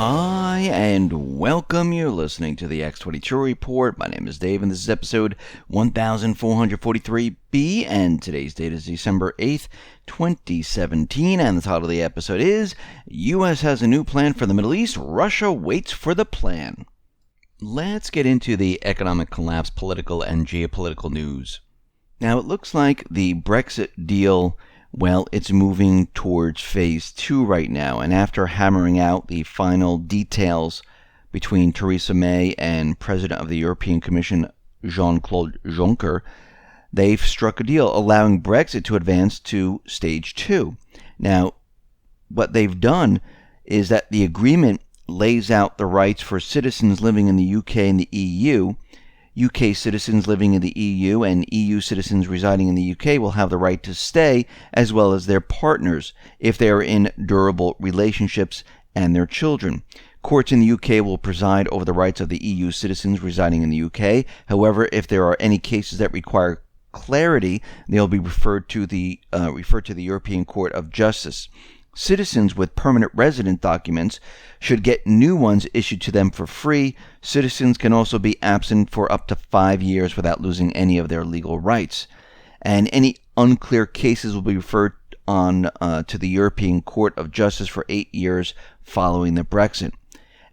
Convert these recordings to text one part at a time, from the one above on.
Hi, and welcome. You're listening to the X22 Report. My name is Dave, and this is episode 1443B, and today's date is December 8th, 2017, and the title of the episode is U.S. has a new plan for the Middle East. Russia waits for the plan. Let's get into the economic collapse, political, and geopolitical news. Now, it looks like the Brexit deal, well, it's moving towards phase 2 right now, and after hammering out the final details between Theresa May and President of the European Commission, Jean-Claude Juncker, they've struck a deal allowing Brexit to advance to stage 2. Now, what they've done is that the agreement lays out the rights for citizens living in the UK and the EU. UK citizens living in the EU and EU citizens residing in the UK will have the right to stay, as well as their partners, if they are in durable relationships, and their children. Courts in the UK will preside over the rights of the EU citizens residing in the UK. However, if there are any cases that require clarity, they'll be referred to the European Court of Justice. Citizens with permanent resident documents should get new ones issued to them for free. Citizens can also be absent for up to 5 years without losing any of their legal rights. And any unclear cases will be referred on to the European Court of Justice for 8 years following the Brexit.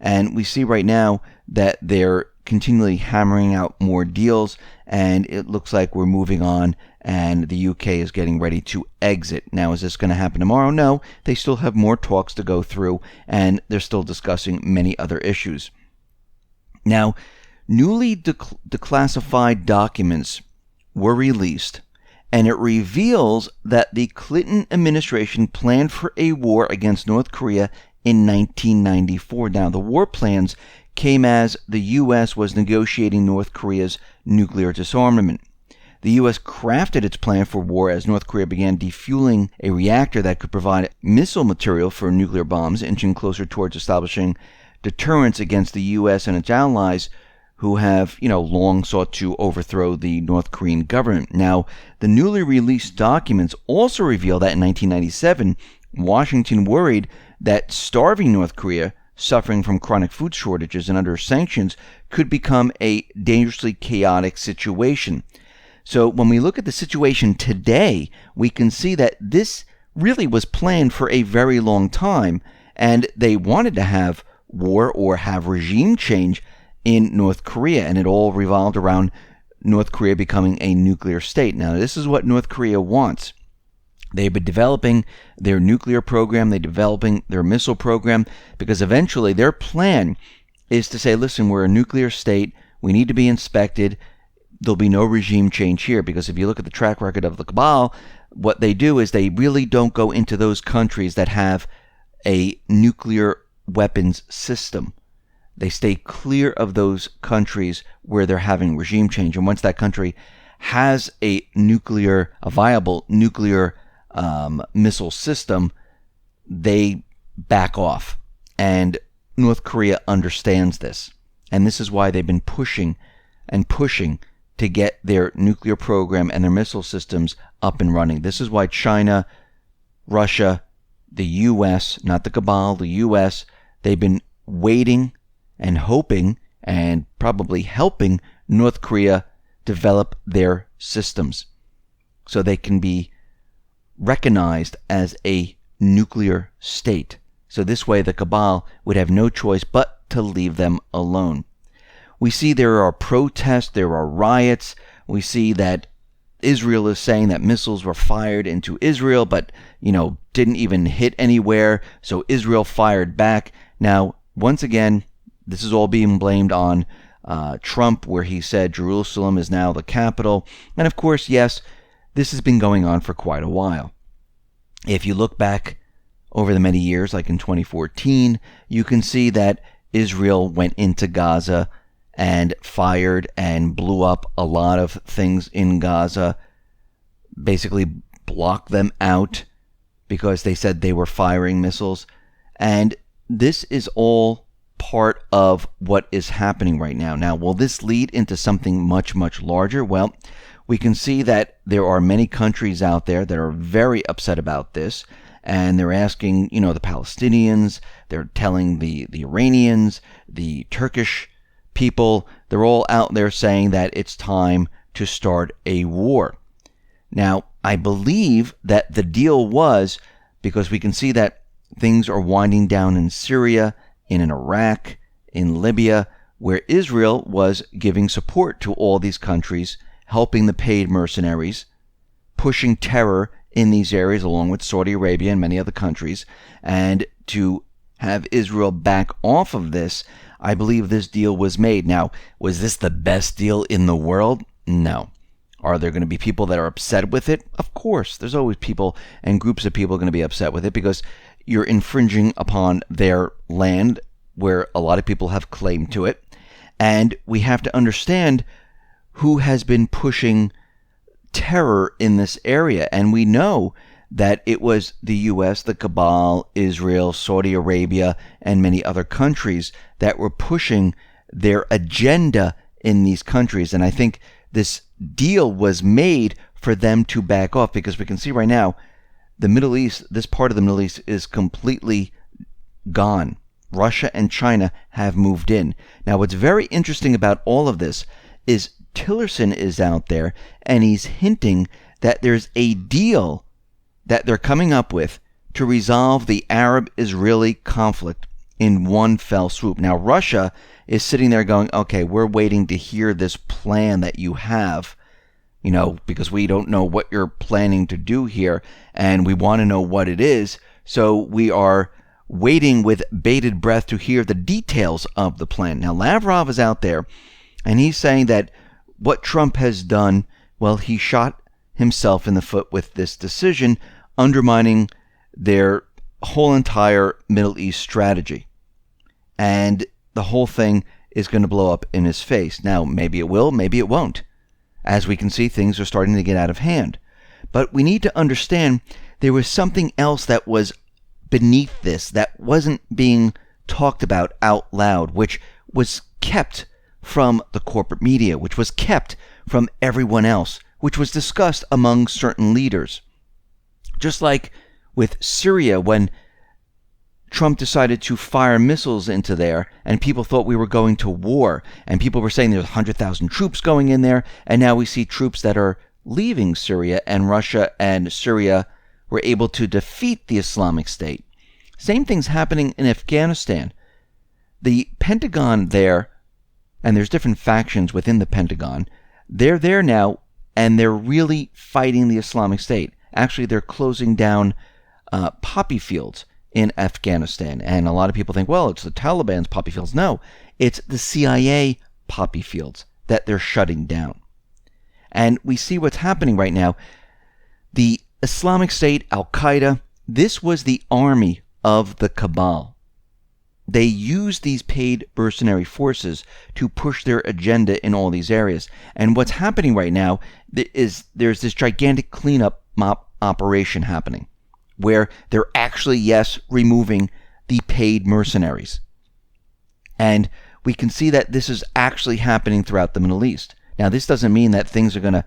And we see right now that they're continually hammering out more deals, and it looks like we're moving on, and the UK is getting ready to exit. Now, is this going to happen tomorrow? No, they still have more talks to go through, and they're still discussing many other issues. Now, newly declassified documents were released, and it reveals that the Clinton administration planned for a war against North Korea in 1994. Now, the war plans came as the U.S. was negotiating North Korea's nuclear disarmament. The U.S. crafted its plan for war as North Korea began defueling a reactor that could provide missile material for nuclear bombs, inching closer towards establishing deterrence against the U.S. and its allies who have, long sought to overthrow the North Korean government. Now, the newly released documents also reveal that in 1997, Washington worried that starving North Korea, suffering from chronic food shortages and under sanctions, could become a dangerously chaotic situation. So when we look at the situation today, we can see that this really was planned for a very long time, and they wanted to have war or have regime change in North Korea, and it all revolved around North Korea becoming a nuclear state. Now, this is what North Korea wants. They've been developing their nuclear program, they're developing their missile program, because eventually their plan is to say, listen, we're a nuclear state, we need to be inspected, there'll be no regime change here. Because if you look at the track record of the cabal, what they do is they really don't go into those countries that have a nuclear weapons system. They stay clear of those countries where they're having regime change. And once that country has a viable nuclear missile system, they back off. And North Korea understands this. And this is why they've been pushing to get their nuclear program and their missile systems up and running. This is why China, Russia, the U.S., not the cabal, the U.S., they've been waiting and hoping and probably helping North Korea develop their systems so they can be recognized as a nuclear state. So this way the cabal would have no choice but to leave them alone. We see there are protests, there are riots. We see that Israel is saying that missiles were fired into Israel, but, didn't even hit anywhere. So Israel fired back. Now, once again, this is all being blamed on Trump, where he said Jerusalem is now the capital. And of course, yes, this has been going on for quite a while. If you look back over the many years, like in 2014, you can see that Israel went into Gaza and fired and blew up a lot of things in Gaza, basically blocked them out because they said they were firing missiles. And this is all part of what is happening right now. Now, will this lead into something much, much larger? Well, we can see that there are many countries out there that are very upset about this, and they're asking, the Palestinians, they're telling the Iranians, the Turkish people, they're all out there saying that it's time to start a war. Now, I believe that the deal was, because we can see that things are winding down in Syria, in Iraq, in Libya, where Israel was giving support to all these countries, helping the paid mercenaries, pushing terror in these areas along with Saudi Arabia and many other countries. And to have Israel back off of this, I believe this deal was made. Now, was this the best deal in the world? No. Are there going to be people that are upset with it? Of course. There's always people and groups of people going to be upset with it because you're infringing upon their land where a lot of people have claim to it. And we have to understand who has been pushing terror in this area. And we know that it was the U.S., the cabal, Israel, Saudi Arabia, and many other countries that were pushing their agenda in these countries. And I think this deal was made for them to back off, because we can see right now the Middle East, this part of the Middle East is completely gone. Russia and China have moved in. Now, what's very interesting about all of this is Tillerson is out there and he's hinting that there's a deal that they're coming up with to resolve the Arab-Israeli conflict in one fell swoop. Now, Russia is sitting there going, okay, we're waiting to hear this plan that you have, because we don't know what you're planning to do here, and we want to know what it is. So we are waiting with bated breath to hear the details of the plan. Now, Lavrov is out there, and he's saying that what Trump has done, well, he shot himself in the foot with this decision, undermining their whole entire Middle East strategy. And the whole thing is going to blow up in his face. Now, maybe it will, maybe it won't. As we can see, things are starting to get out of hand. But we need to understand there was something else that was beneath this, that wasn't being talked about out loud, which was kept from the corporate media, which was kept from everyone else, which was discussed among certain leaders. Just like with Syria, when Trump decided to fire missiles into there, and people thought we were going to war, and people were saying there's 100,000 troops going in there, and now we see troops that are leaving Syria, and Russia and Syria were able to defeat the Islamic State. Same thing's happening in Afghanistan. The Pentagon there, and there's different factions within the Pentagon, they're there now, and they're really fighting the Islamic State. Actually, they're closing down poppy fields in Afghanistan. And a lot of people think, well, it's the Taliban's poppy fields. No, it's the CIA poppy fields that they're shutting down. And we see what's happening right now. The Islamic State, Al-Qaeda, this was the army of the cabal. They used these paid mercenary forces to push their agenda in all these areas. And what's happening right now is there's this gigantic cleanup operation happening, where they're actually, yes, removing the paid mercenaries. And we can see that this is actually happening throughout the Middle East. Now, this doesn't mean that things are going to,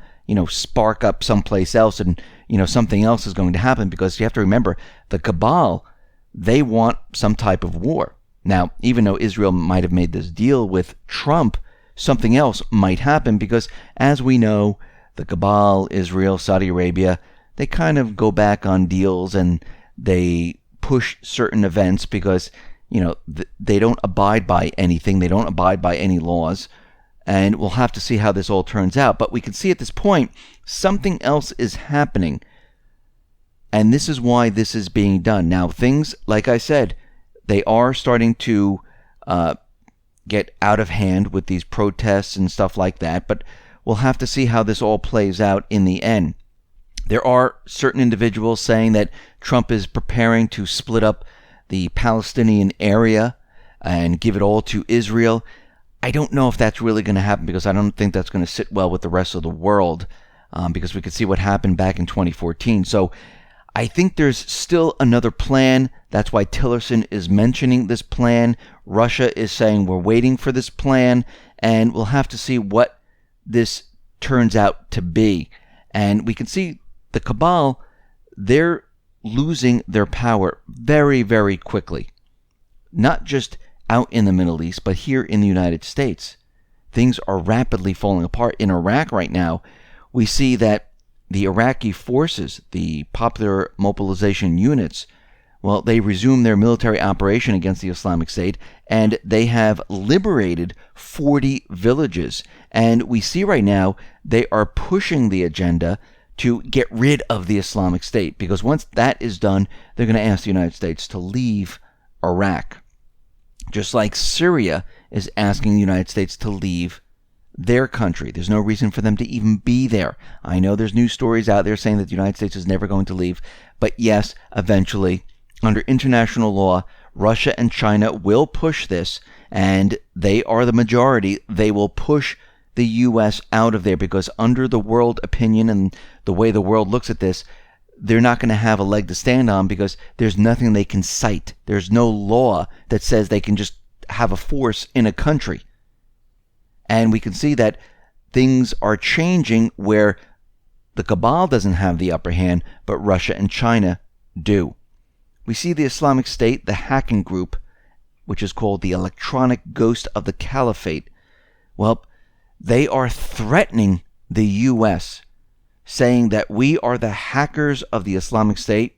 spark up someplace else and, something else is going to happen, because you have to remember, the cabal, they want some type of war. Now, even though Israel might have made this deal with Trump, something else might happen, because as we know, the cabal, Israel, Saudi Arabia, they kind of go back on deals and they push certain events because, they don't abide by anything. They don't abide by any laws. And we'll have to see how this all turns out. But we can see at this point, something else is happening. And this is why this is being done. Now, things, like I said, they are starting to get out of hand with these protests and stuff like that. But we'll have to see how this all plays out in the end. There are certain individuals saying that Trump is preparing to split up the Palestinian area and give it all to Israel. I don't know if that's really going to happen, because I don't think that's going to sit well with the rest of the world, because we could see what happened back in 2014. So I think there's still another plan. That's why Tillerson is mentioning this plan. Russia is saying we're waiting for this plan, and we'll have to see what this turns out to be. And we can see the cabal, they're losing their power very, very quickly. Not just out in the Middle East, but here in the United States. Things are rapidly falling apart. In Iraq right now, we see that the Iraqi forces, the Popular Mobilization Units, well, they resumed their military operation against the Islamic State, and they have liberated 40 villages. And we see right now they are pushing the agenda to get rid of the Islamic State, because once that is done, they're going to ask the United States to leave Iraq. Just like Syria is asking the United States to leave their country. There's no reason for them to even be there. I know there's news stories out there saying that the United States is never going to leave, but yes, eventually, under international law, Russia and China will push this, and they are the majority. They will push the U.S. out of there, because under the world opinion and the way the world looks at this, they're not going to have a leg to stand on, because there's nothing they can cite. There's no law that says they can just have a force in a country. And we can see that things are changing where the cabal doesn't have the upper hand, but Russia and China do. We see the Islamic State, the hacking group, which is called the Electronic Ghost of the Caliphate. Well, they are threatening the U.S., saying that we are the hackers of the Islamic State,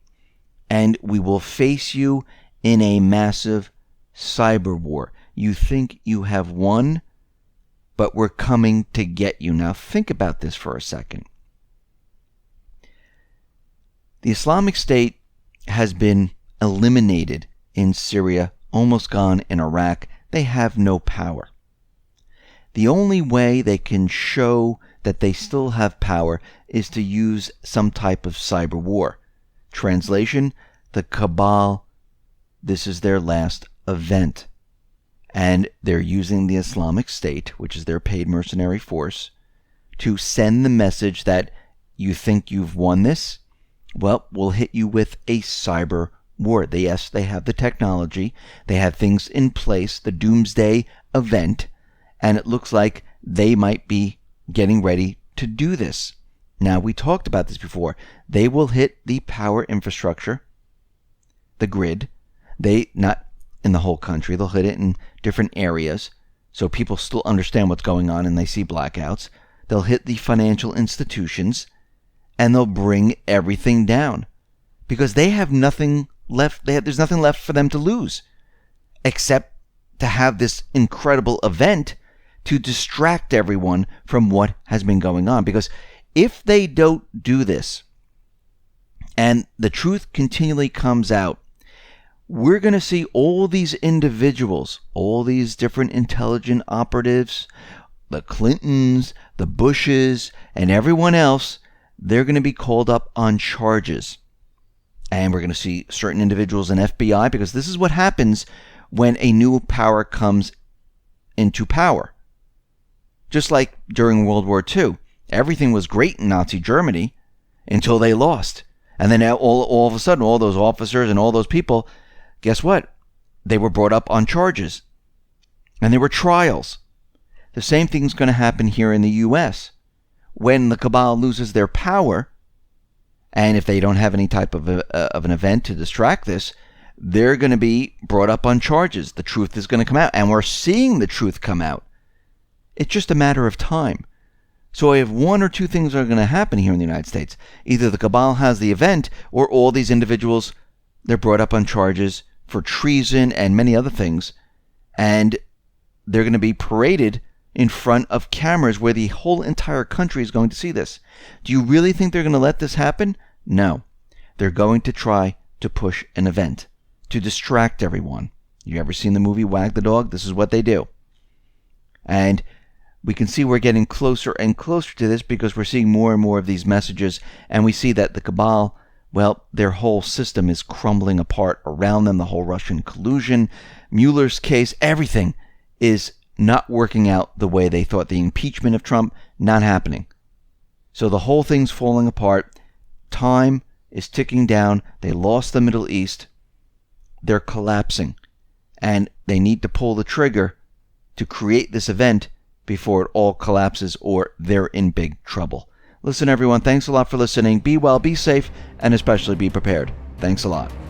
and we will face you in a massive cyber war. You think you have won, but we're coming to get you. Now think about this for a second. The Islamic State has been eliminated in Syria, almost gone in Iraq. They have no power. The only way they can show that they still have power is to use some type of cyber war. Translation, the cabal, this is their last event. And they're using the Islamic State, which is their paid mercenary force, to send the message that you think you've won this? Well, we'll hit you with a cyber war. Yes, they have the technology. They have things in place, the doomsday event, and it looks like they might be getting ready to do this. Now, we talked about this before. They will hit the power infrastructure, the grid. They, not in the whole country, they'll hit it in different areas so people still understand what's going on and they see blackouts. They'll hit the financial institutions, and they'll bring everything down, because they have nothing left. There's nothing left for them to lose except to have this incredible event to distract everyone from what has been going on. Because if they don't do this and the truth continually comes out, we're going to see all these individuals, all these different intelligent operatives, the Clintons, the Bushes, and everyone else, they're going to be called up on charges. And we're going to see certain individuals in FBI, because this is what happens when a new power comes into power. Just like during World War II, everything was great in Nazi Germany until they lost. And then all of a sudden, all those officers and all those people, guess what? They were brought up on charges. And there were trials. The same thing's going to happen here in the U.S. When the cabal loses their power, and if they don't have any type of an event to distract this, they're going to be brought up on charges. The truth is going to come out, and we're seeing the truth come out. It's just a matter of time. So I have one or two things that are going to happen here in the United States. Either the cabal has the event, or all these individuals, they're brought up on charges for treason and many other things, and they're going to be paraded in front of cameras where the whole entire country is going to see this. Do you really think they're going to let this happen? No. They're going to try to push an event to distract everyone. You ever seen the movie Wag the Dog? This is what they do. And we can see we're getting closer and closer to this, because we're seeing more and more of these messages, and we see that the cabal, well, their whole system is crumbling apart around them. The whole Russian collusion, Mueller's case, everything is not working out the way they thought. The impeachment of Trump, not happening. So the whole thing's falling apart. Time is ticking down. They lost the Middle East. They're collapsing. And they need to pull the trigger to create this event before it all collapses, or they're in big trouble. Listen, everyone, thanks a lot for listening. Be well, be safe, and especially be prepared. Thanks a lot.